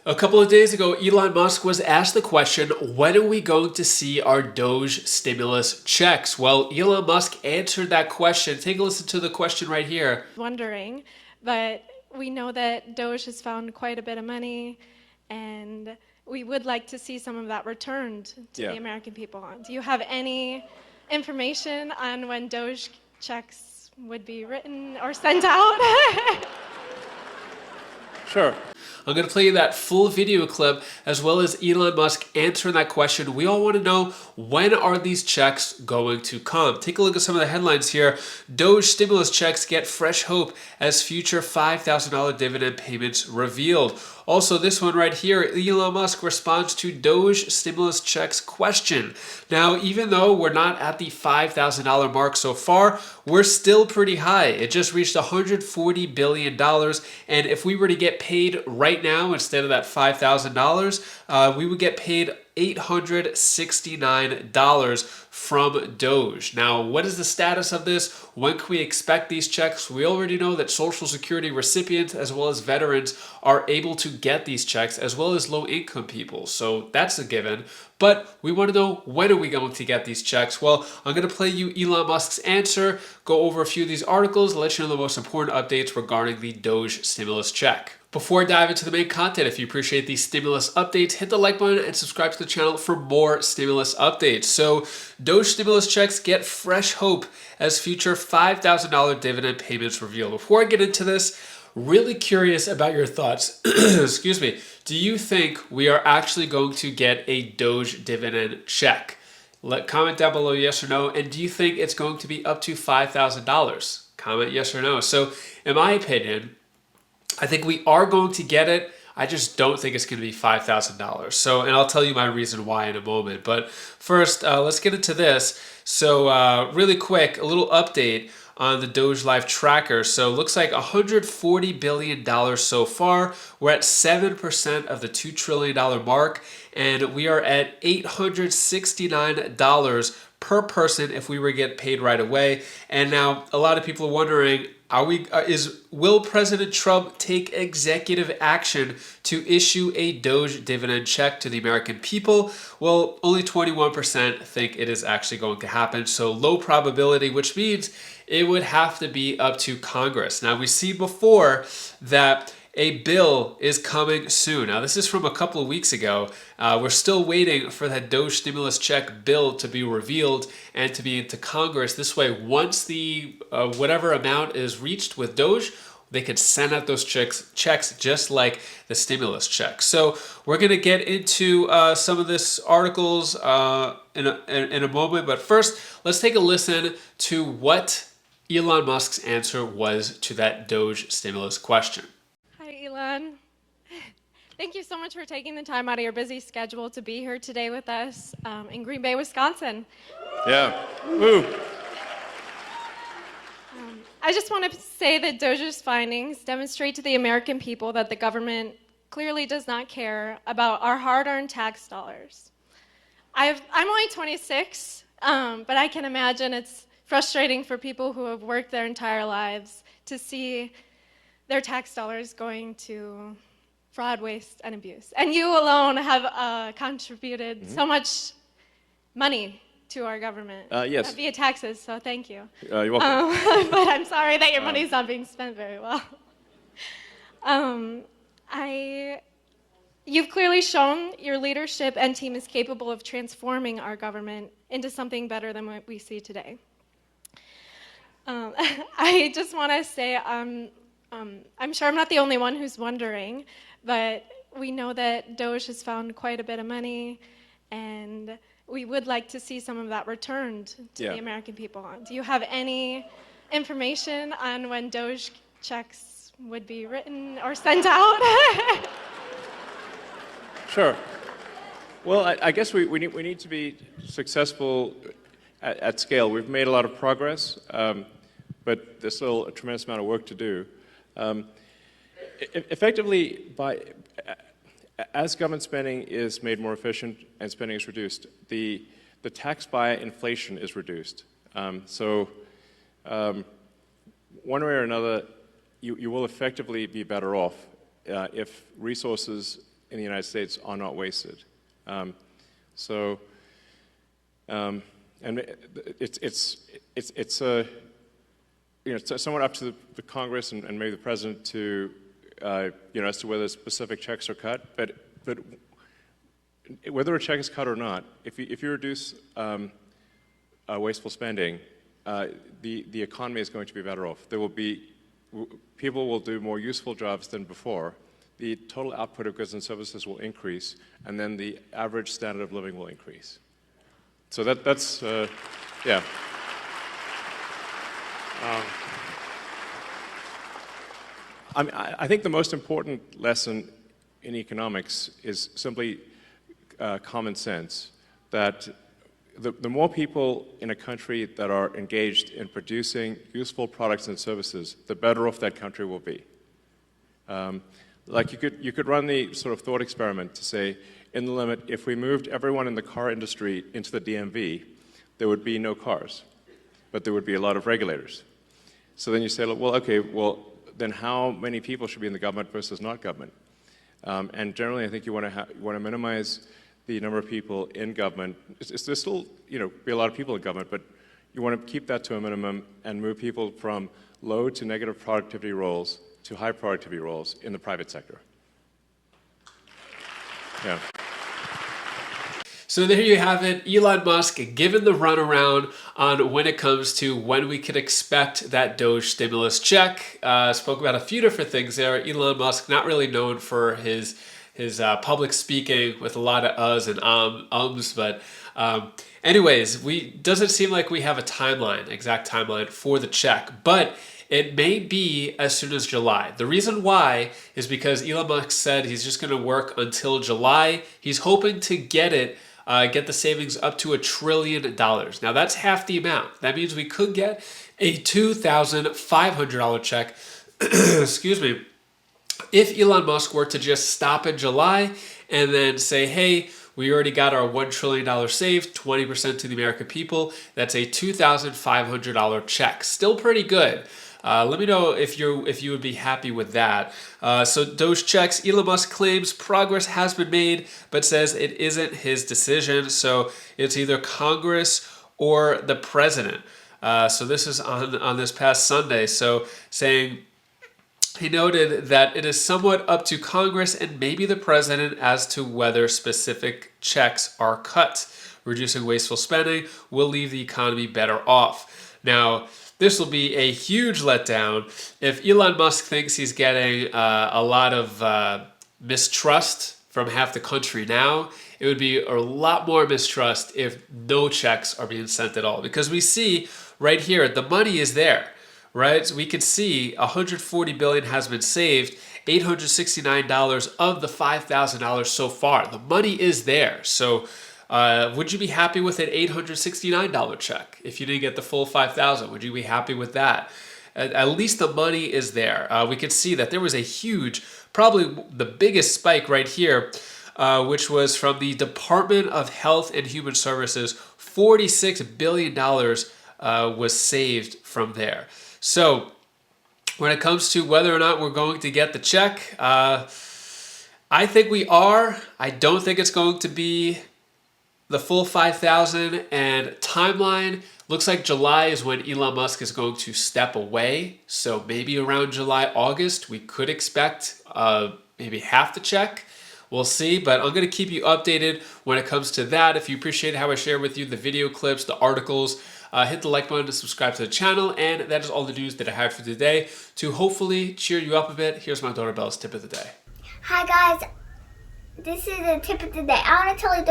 A couple of days ago, Elon Musk was asked the question, when are we going to see our Doge stimulus checks? Well, Elon Musk answered that question. Take a listen to the question right here. Wondering, but we know that Doge has found quite a bit of money, and we would like to see some of that returned to the American people. Do you have any information on when Doge checks would be written or sent out? Sure. I'm going to play you that full video clip as well as Elon Musk answering that question. We all want to know, when are these checks going to come? Take a look at some of the headlines here. Doge stimulus checks get fresh hope as future $5,000 dividend payments revealed. Also, this one right here, Elon Musk responds to Doge stimulus checks question. Now, even though we're not at the $5,000 mark so far, we're still pretty high. It just reached $140 billion. And if we were to get paid right now, instead of that $5,000, we would get paid $869 from Doge. Now, what is the status of this? When can we expect these checks? We already know that Social Security recipients as well as veterans are able to get these checks, as well as low-income people. So that's a given. But we want to know, when are we going to get these checks? Well, I'm going to play you Elon Musk's answer, go over a few of these articles, let you know the most important updates regarding the Doge stimulus check. Before I dive into the main content, if you appreciate these stimulus updates, hit the like button and subscribe to the channel for more stimulus updates. So, Doge stimulus checks get fresh hope as future $5,000 dividend payments revealed. Before I get into this, really curious about your thoughts. Excuse me. Do you think we are actually going to get a Doge dividend check? Comment down below yes or no. And do you think it's going to be up to $5,000? Comment yes or no. So, in my opinion, I think we are going to get it. I just don't think it's going to be $5,000. So, and I'll tell you my reason why in a moment. But first, let's get into this. So, really quick, a little update on the Doge Live tracker. So, it looks like $140 billion so far. We're at 7% of the $2 trillion mark, and we are at $869 per person if we were to get paid right away. And now a lot of people are wondering, will President Trump take executive action to issue a Doge dividend check to the American people? Well, only 21% think it is actually going to happen. So low probability, which means it would have to be up to Congress. Now, we see before that a bill is coming soon. Now, this is from a couple of weeks ago. We're still waiting for that Doge stimulus check bill to be revealed and to be into Congress. This way, once the whatever amount is reached with Doge, they could send out those checks just like the stimulus check. So we're going to get into some of this articles in a moment. But first, let's take a listen to what Elon Musk's answer was to that Doge stimulus question. Elon, thank you so much for taking the time out of your busy schedule to be here today with us in Green Bay, Wisconsin. Yeah. Woo. I just want to say that Doge's findings demonstrate to the American people that the government clearly does not care about our hard-earned tax dollars. I'm only 26, but I can imagine it's frustrating for people who have worked their entire lives to see their tax dollars going to fraud, waste, and abuse. And you alone have contributed so much money to our government Yes. via taxes, so thank you. You're welcome. But I'm sorry that your money's not being spent very well. You've clearly shown your leadership and team is capable of transforming our government into something better than what we see today. I just want to say, I'm sure I'm not the only one who's wondering, but we know that Doge has found quite a bit of money, and we would like to see some of that returned to the American people. Do you have any information on when Doge checks would be written or sent out? Sure. Well, I guess we need to be successful at scale. We've made a lot of progress, but there's still a tremendous amount of work to do. Effectively, as government spending is made more efficient and spending is reduced, the tax via inflation is reduced. So one way or another, you will effectively be better off if resources in the United States are not wasted. And it's somewhat up to the Congress and maybe the President to, as to whether specific checks are cut. But whether a check is cut or not, if you reduce wasteful spending, the economy is going to be better off. People will do more useful jobs than before. The total output of goods and services will increase, and then the average standard of living will increase. So that's yeah. I think the most important lesson in economics is simply common sense, that the more people in a country that are engaged in producing useful products and services, the better off that country will be. Like you could run the sort of thought experiment to say, in the limit, if we moved everyone in the car industry into the DMV, there would be no cars, but there would be a lot of regulators. So then you say, well, okay, then how many people should be in the government versus not government? And generally, I think you want to minimize the number of people in government. There's still, be a lot of people in government, but you want to keep that to a minimum and move people from low to negative productivity roles to high productivity roles in the private sector. Yeah. So there you have it, Elon Musk given the runaround on when it comes to when we could expect that Doge stimulus check. Spoke about a few different things there. Elon Musk, not really known for his public speaking with a lot of uhs and ums, but anyways, doesn't seem like we have a exact timeline for the check, but it may be as soon as July. The reason why is because Elon Musk said he's just going to work until July. He's hoping to get the savings up to $1 trillion. Now that's half the amount. That means we could get a $2,500 check, excuse me, if Elon Musk were to just stop in July and then say, hey, we already got our $1 trillion saved, 20% to the American people. That's a $2,500 check. Still pretty good. Let me know if you would be happy with that. So Doge checks, Elon Musk claims progress has been made, but says it isn't his decision. So it's either Congress or the president. So this is on this past Sunday. So saying he noted that it is somewhat up to Congress and maybe the president as to whether specific checks are cut. Reducing wasteful spending will leave the economy better off. Now, this will be a huge letdown if Elon Musk thinks he's getting a lot of mistrust from half the country now. It would be a lot more mistrust if no checks are being sent at all, because we see right here the money is there, right? So we can see $140 billion has been saved, $869 of the $5,000 so far. The money is there. So would you be happy with an $869 check if you didn't get the full $5,000? Would you be happy with that? At least the money is there. We could see that there was a huge, probably the biggest spike right here, which was from the Department of Health and Human Services. $46 billion was saved from there. So when it comes to whether or not we're going to get the check, I think we are. I don't think it's going to be the full 5,000, and timeline looks like July is when Elon Musk is going to step away. So maybe around July, August, we could expect maybe half the check. We'll see, but I'm going to keep you updated when it comes to that. If you appreciate how I share with you the video clips, the articles, hit the like button to subscribe to the channel, and that is all the news that I have for today. To hopefully cheer you up a bit, here's my daughter Belle's tip of the day. Hi guys, this is the tip of the day. I want to tell you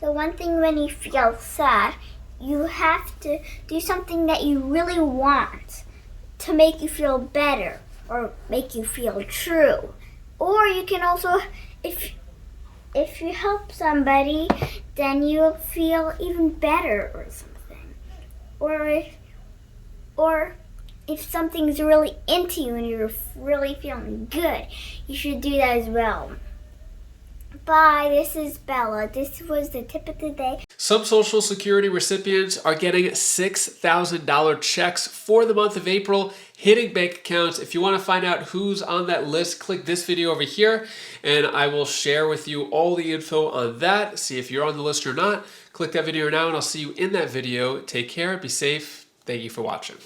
the one thing when you feel sad, you have to do something that you really want to make you feel better or make you feel true. Or you can also, if you help somebody, then you'll feel even better or something. Or if something's really into you and you're really feeling good, you should do that as well. Bye, this is Bella. This was the tip of the day. Some Social Security recipients are getting $6,000 checks for the month of April hitting bank accounts. If you want to find out who's on that list, click this video over here and I will share with you all the info on that. See if you're on the list or not. Click that video now and I'll see you in that video. Take care, be safe. Thank you for watching.